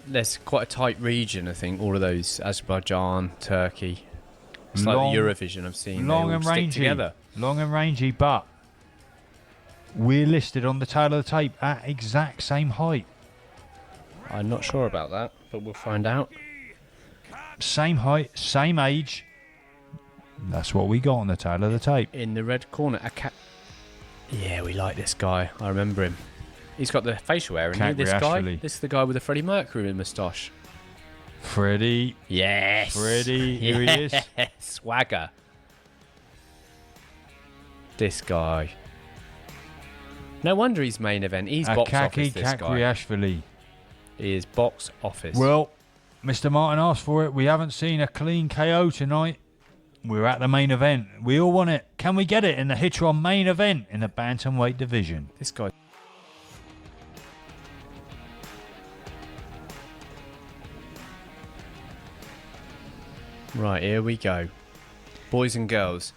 there's quite a tight region, I think, all of those, Azerbaijan, Turkey. It's like the Eurovision I've seen. Long they all and stick rangy. together. Long and rangy, but we're listed on the tail of the tape at exact same height. I'm not sure about that, but we'll find out. Same height, same age. That's what we got on the tail of the tape. In the red corner, yeah, we like this guy. I remember him. He's got the facial hair, isn't he? This guy. This is the guy with the Freddie Mercury moustache. Freddie. Yes. Freddie. Here he is. Swagger. This guy. No wonder he's main event. He's box office, this guy. Kakriashvili. He is box office. Well, Mr. Martin asked for it. We haven't seen a clean KO tonight. We're at the main event. We all want it. Can we get it in the Hittron main event in the bantamweight division? This guy. Right, here we go. Boys and girls,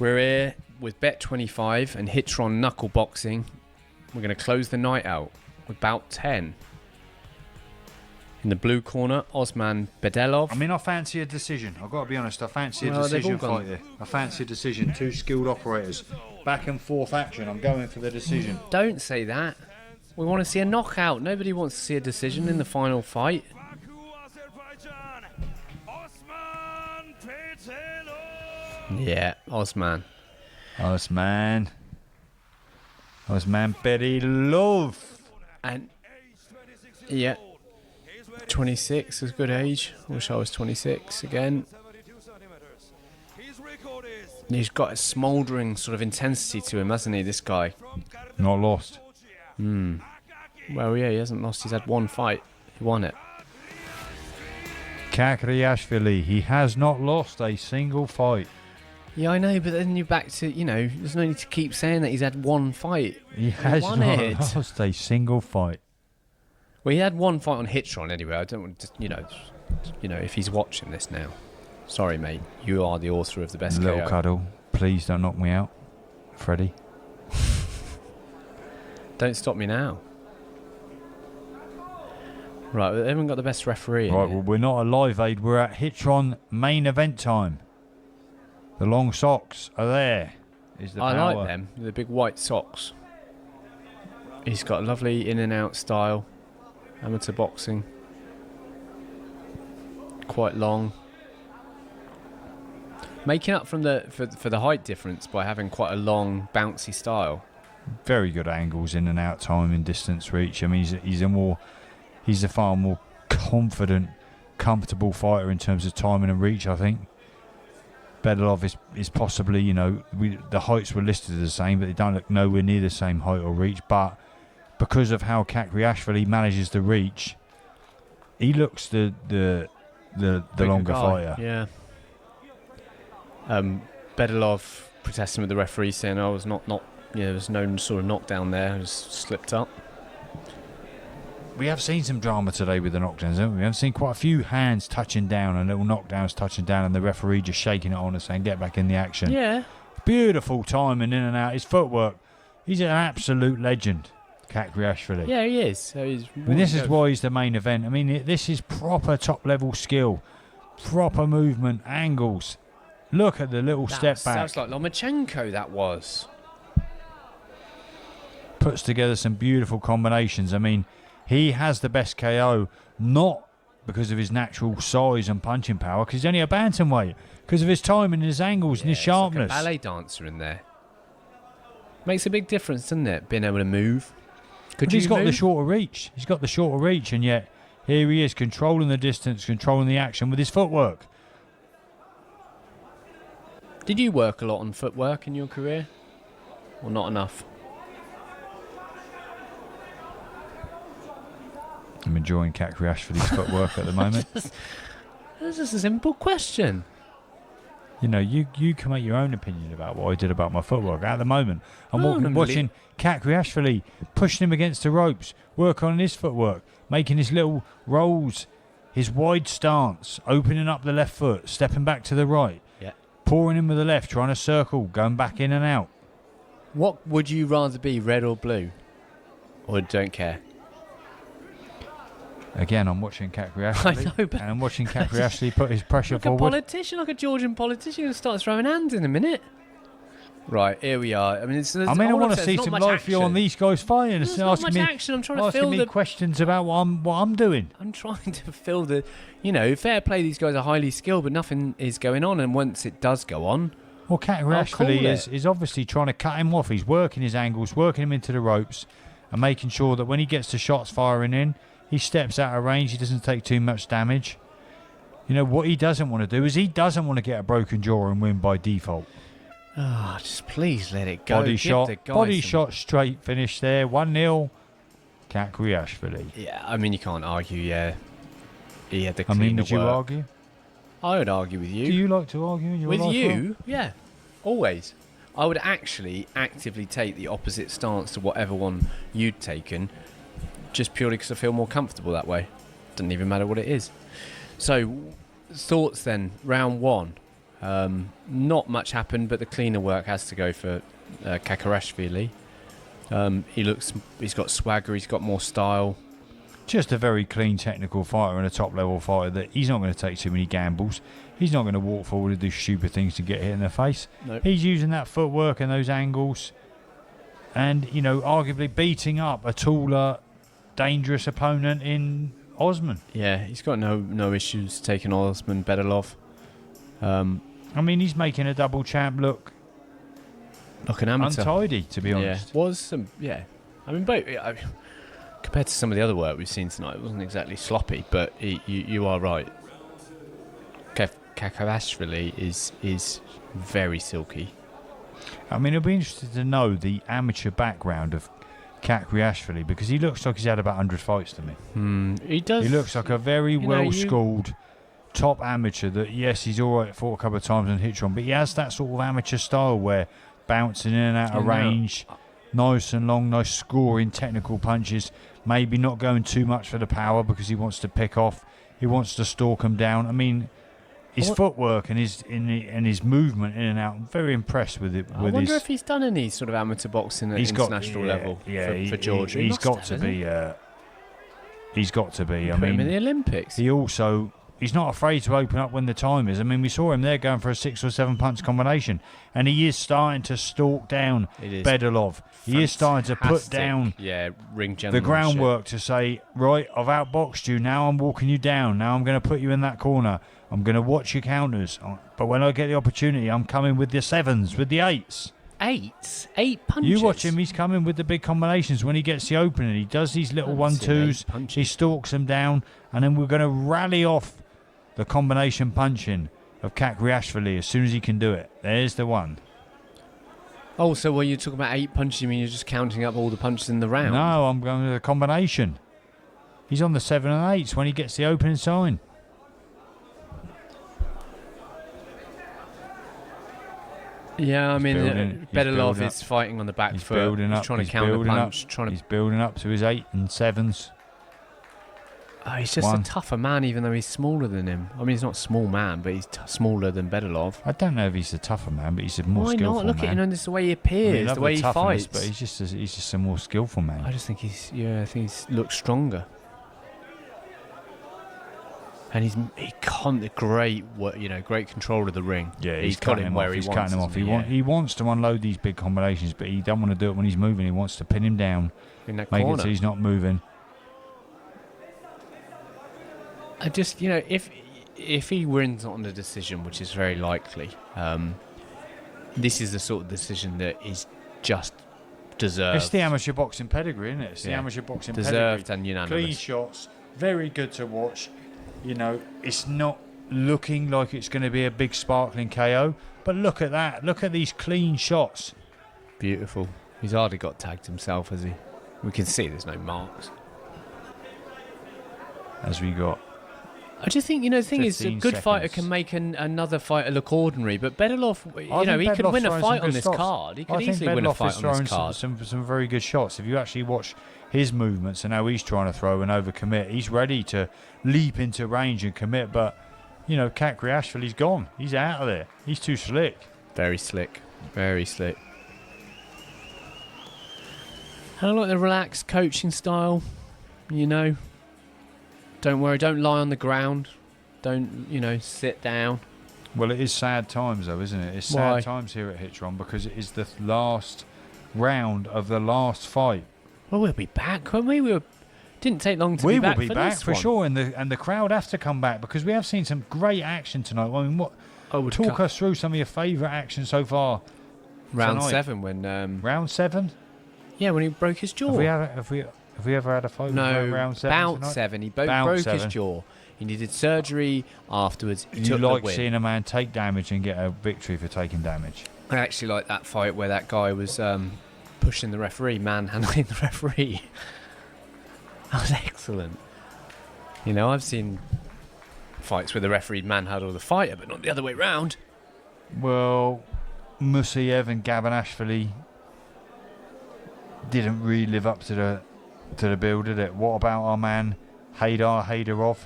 we're here with Bet25 and Hittron Knuckle Boxing. We're going to close the night out with bout 10. In the blue corner, Osman Bedelov. I mean, I fancy a decision. I've got to be honest. I fancy a decision fight there. I fancy a decision. Two skilled operators. Back and forth action. I'm going for the decision. Don't say that. We want to see a knockout. Nobody wants to see a decision in the final fight. Yeah, Osman. Osman Bedelov. And yeah, 26 is a good age. Wish I was 26 again. He's got a smouldering sort of intensity to him, hasn't he, this guy? Not lost. Well, yeah, he hasn't lost. He's had one fight. He won it. Kakriashvili, he has not lost a single fight. Yeah, I know, but then you're back to, there's no need to keep saying that he's had one fight. He has not lost a single fight. Well, he had one fight on Hittron anyway. I don't want to, if he's watching this now. Sorry, mate. You are the author of the best Little KO. cuddle. Please don't knock me out, Freddie. Don't stop me now. Right, they haven't got the best referee. Right, well, we're not a live aid. We're at Hittron main event time. The long socks are there. Is the I power. like them. The big white socks. He's got a lovely in and out style. Amateur boxing. Quite long. Making up from for the height difference by having quite a long, bouncy style. Very good angles, in and out time and distance reach. I mean, he's a far more confident, comfortable fighter in terms of timing and reach, I think. Bedelov is possibly, the heights were listed as the same, but they don't look nowhere near the same height or reach. But because of how Kakriashvili manages the reach, he looks the longer fighter. Yeah. Bedelov protesting with the referee, saying, "I was not. There was no sort of knockdown there. I just slipped up." We have seen some drama today with the knockdowns, haven't we? We've seen quite a few hands touching down and little knockdowns touching down, and the referee just shaking it on and saying, "Get back in the action." Yeah. Beautiful timing in and out. His footwork. He's an absolute legend, Kakriashvili. Yeah, he is. So this is why he's the main event. I mean, this is proper top-level skill, proper movement, angles. Look at the little step back. Sounds like Lomachenko, that was. Puts together some beautiful combinations. I mean, he has the best KO, not because of his natural size and punching power, because he's only a bantamweight, because of his timing and his angles and his sharpness. Like a ballet dancer in there. Makes a big difference, doesn't it? Being able to move. He's got the shorter reach. He's got the shorter reach, and yet here he is controlling the distance, controlling the action with his footwork. Did you work a lot on footwork in your career? Or not enough? I'm enjoying Kakriashvili's footwork at the moment. That's just a simple question. You can make your own opinion about what I did about my footwork. At the moment, I'm watching Kakriashvili pushing him against the ropes, work on his footwork, making his little rolls, his wide stance, opening up the left foot, stepping back to the right, pouring in with the left, trying to circle, going back in and out. What would you rather be, red or blue? Or don't care? Again, I'm watching Kakriashvili. I know, but and I'm watching Kakriashvili put his pressure like forward. a politician, like a Georgian politician, who starts throwing hands in a minute. Right, here we are. I mean, I want to see some live view on these guys fighting. There's not much action. I'm trying to fill the questions about what I'm doing. I'm trying to fill the, fair play. These guys are highly skilled, but nothing is going on. And once it does go on, well, Kakriashvili is obviously trying to cut him off. He's working his angles, working him into the ropes, and making sure that when he gets the shots firing in, he steps out of range. He doesn't take too much damage. What he doesn't want to do is he doesn't want to get a broken jaw and win by default. Oh, just please let it go. Body shot, straight finish there. 1-0, Kakriashvili. Yeah, I mean, you can't argue, yeah. He had the cleaner would you work. argue? I would argue with you. Do you like to argue in your life? With you? Yeah, always. I would actually actively take the opposite stance to whatever one you'd taken, just purely because I feel more comfortable that way. Doesn't even matter what it is. So, thoughts then, round one. Not much happened, but the cleaner work has to go for Kakriashvili. He's got swagger, he's got more style. Just a very clean technical fighter and a top level fighter that he's not going to take too many gambles. He's not going to walk forward and do stupid things to get hit in the face. Nope. He's using that footwork and those angles and, arguably beating up a taller, dangerous opponent in Osman. Yeah, he's got no issues taking Osman Bedelov. He's making a double champ look like an amateur. Untidy, to be honest. Yeah. I mean, compared to some of the other work we've seen tonight, it wasn't exactly sloppy, but you are right. Kakriashvili is very silky. It'll be interesting to know the amateur background of Kakriashvili because he looks like he's had about 100 fights to me. He does. He looks like a very well-schooled top amateur that, yes, he's all right, fought a couple of times on Hittron, but he has that sort of amateur style where bouncing in and out of range, nice and long, nice scoring technical punches, maybe not going too much for the power because he wants to pick off, he wants to stalk him down. His footwork and his movement in and out, I'm very impressed with it. I wonder if he's done any sort of amateur boxing at international level for Georgia. He's got to be. He's got to be. Put him in the Olympics. He's not afraid to open up when the time is. We saw him there going for a 6 or 7 punch combination, and he is starting to stalk down Bedelov. He is starting to put down ring the groundwork to say, right, I've outboxed you, now I'm walking you down, now I'm going to put you in that corner, I'm going to watch your counters, but when I get the opportunity, I'm coming with the 7s, with the 8s. 8 punches. You watch him, he's coming with the big combinations when he gets the opening. He does these little 1-2s, he stalks them down, and then we're going to rally off the combination punching of Kakriashvili as soon as he can do it. There's the one. Oh, so when you talk about 8 punches, you mean you're just counting up all the punches in the round? No, I'm going with the combination. He's on the 7 and 8s when he gets the opening sign. Yeah, Bedelov is fighting on the back foot. He's trying to counter punch. He's building up to his 8 and 7s. Oh, he's just a tougher man, even though he's smaller than him. He's not a small man, but he's smaller than Bedelov. I don't know if he's a tougher man, but he's a more skillful man. Why not? Look at him, and it's the way he appears, the way he fights. But he's just a more skillful man. I just think he looks stronger. And great control of the ring. Yeah, he's got him where he wants. Cutting him off. He wants to unload these big combinations, but he don't want to do it when he's moving. He wants to pin him down, make it so he's not moving. I just, if he wins on the decision, which is very likely, this is the sort of decision that is just deserved. It's the amateur boxing pedigree, isn't it? It's the amateur boxing deserved pedigree. And unanimous. Clean shots, very good to watch. It's not looking like it's going to be a big sparkling KO, but look at that. Look at these clean shots. Beautiful. He's hardly got tagged himself, has he? We can see there's no marks. As we got. I just think, the thing is, a good fighter can make another fighter look ordinary, but Bedelov, he could win a fight on this card. He could easily win a fight on this card. Some very good shots. If you actually watch his movements and how he's trying to throw and overcommit, he's ready to leap into range and commit, but, Kakriashvili's gone. He's out of there. He's too slick. Very slick. Very slick. And I like the relaxed coaching style, Don't worry, don't lie on the ground. Don't, sit down. Well, it is sad times, though, isn't it? It's sad times here at Hittron because it is the last round of the last fight. Well, we'll be back, won't we? Didn't take long to be back. We will be back this for one. sure, and the crowd have to come back because we have seen some great action tonight. I mean, talk us through some of your favourite action so far. Round tonight. 7 when. Round 7. Yeah, when he broke his jaw. Have we ever had a fight? No, round 7 bout tonight? 7. He broke his jaw. He needed surgery afterwards. He You took like the win. seeing a man take damage and get a victory for taking damage. I actually like that fight where that guy was pushing the referee, manhandling the referee. That was excellent. I've seen fights where the referee manhandled the fighter, but not the other way round. Well, Musiev and Kakriashvili didn't really live up to the bill, did it? What about our man Haydarov?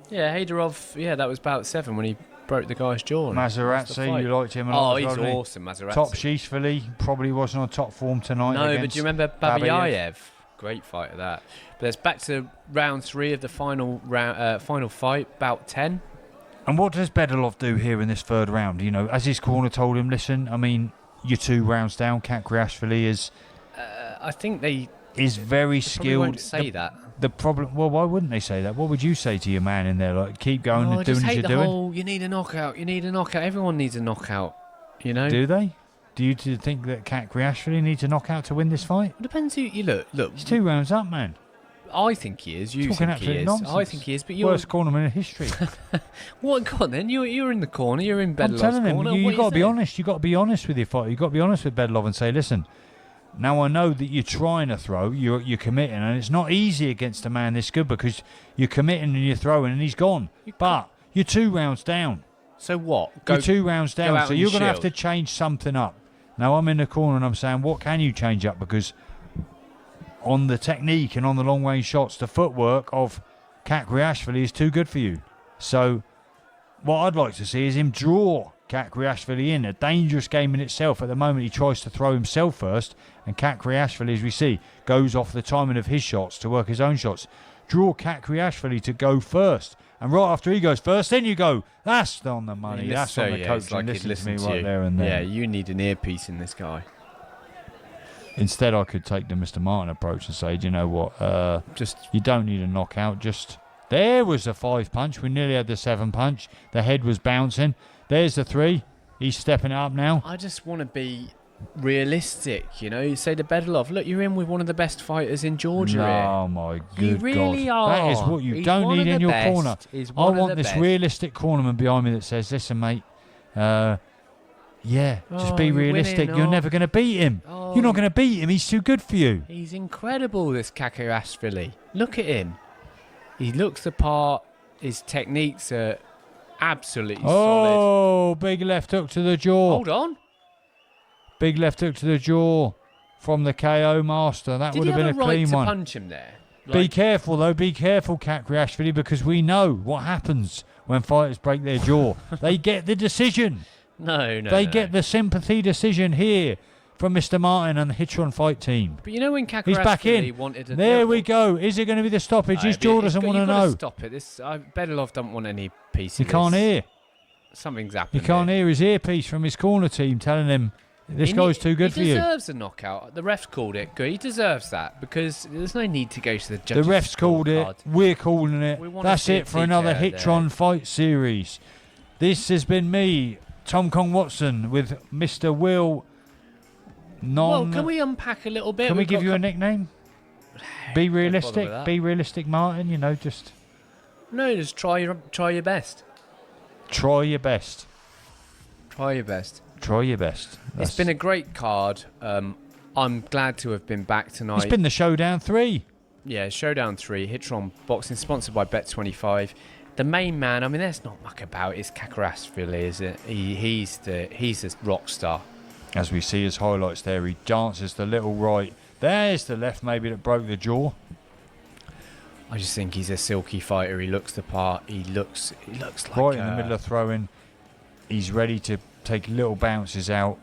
Yeah, Haydarov. Yeah, that was bout 7 when he broke the guy's jaw. Mazeratzi, you liked him a lot. Oh, he's awesome, Mazeratzi. Topshishvili probably wasn't on top form tonight. No, but do you remember Babayev? Great fight at that. But let's back to round 3 of the final fight, bout 10. And what does Bedelov do here in this third round? As his corner told him, listen, I mean, you're 2 rounds down. Kakriashvili is. I think they is very skilled. Won't say that. The problem. Well, why wouldn't they say that? What would you say to your man in there? Like, keep going and doing as you're doing. You need a knockout. You need a knockout. Everyone needs a knockout. Do they? Do you think that Kakriashvili needs a knockout to win this fight? It depends who you look. He's 2 rounds up, man. I think he is. You think he is. Nonsense. I think he is. But you're worst cornerman in history. What? Go on then. You're in the corner. You're in Bedelov's corner. I'm telling him, you got to be honest. You got to be honest with your fighter. You got to be honest with Bedelov and say, listen. Now I know that you're trying to throw. You're committing, and it's not easy against a man this good because you're committing and you're throwing, and he's gone. But you're 2 rounds down. So what? You're 2 rounds down. So you're going to have to change something up. Now I'm in the corner and I'm saying, what can you change up? Because on the technique and on the long range shots, the footwork of Kakriashvili is too good for you. So what I'd like to see is him draw Kakriashvili in. A dangerous game in itself. At the moment he tries to throw himself first, and Kakriashvili, as we see, goes off the timing of his shots to work his own shots. Draw Kakriashvili to go first. And right after he goes first, then you go, that's on the money. That's on the coach. Like listen to me right there and there. Yeah, you need an earpiece in this guy. Instead, I could take the Mr. Martin approach and say, do you know what? You don't need a knockout. There was a 5 punch. We nearly had the 7 punch. The head was bouncing. There's the 3. He's stepping it up now. I just want to be realistic, You say to Bedelov, look, you're in with one of the best fighters in Georgia. Oh my good God! Really are. That is what you don't need in your corner. I want this realistic cornerman behind me that says, "Listen, mate, just be realistic. You're never going to beat him. You're not going to beat him. He's too good for you." He's incredible, this Kakriashvili. Look at him. He looks the part. His techniques are absolutely solid. Oh, big left hook to the jaw. Hold on. Big left hook to the jaw from the KO master. That would have been a clean one. Did he have a right to punch him there? Be careful, though. Be careful, Kakriashvili, because we know what happens when fighters break their jaw. They get the decision. They get the sympathy decision here from Mr. Martin and the Hittron fight team. But when Kakriashvili wanted... There we go. Is it going to be the stoppage? His jaw doesn't want to know. You've got to stop it. Bedelov don't want any piece of this. You can't hear. Something's happened. You can't hear his earpiece from his corner team telling him, this guy's too good for you. He deserves a knockout. The refs called it good. He deserves that because there's no need to go to the judges. The refs called it. We're calling it. That's it for another Hittron fight series. This has been me, Tom Kong Watson, with Mr. Will. Well, can we unpack a little bit? Can we give you a nickname? Be realistic. Be realistic, Martin. Just. No, just try your best. Try your best. Try your best. Try your best. It's been a great card. I'm glad to have been back tonight. It's been the Showdown 3. Yeah, Showdown 3. Hittron Boxing, sponsored by Bet25. The main man, I mean, there's not much about it. It's Kakriashvili, is it? He's the rock star. As we see his highlights there, he dances the little right. There's the left maybe that broke the jaw. I just think he's a silky fighter. He looks the part. He looks like right in the middle of throwing. He's ready to take little bounces out.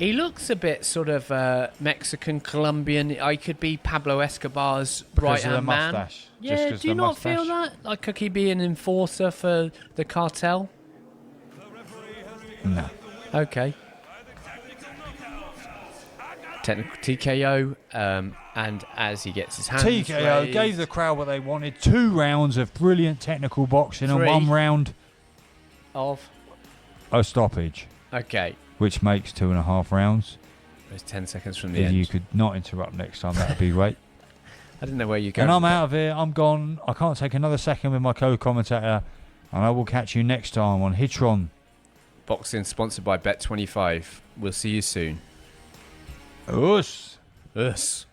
He looks a bit sort of Mexican, Colombian. I could be Pablo Escobar's Because of the right-hand man. mustache. Yeah, do you not feel that? Like, could he be an enforcer for the cartel? No. Okay. Technical TKO, and as he gets his hands TKO raised, gave the crowd what they wanted. 2 rounds of brilliant technical boxing and 3 1 round of... a stoppage, Okay. which makes 2.5 rounds. There's 10 seconds from the If end. you could not interrupt next time, that would be great. I didn't know where you're going. And I'm out of here. I'm gone. I can't take another second with my co-commentator. And I will catch you next time on Hittron. Boxing sponsored by Bet25. We'll see you soon. Us. Us.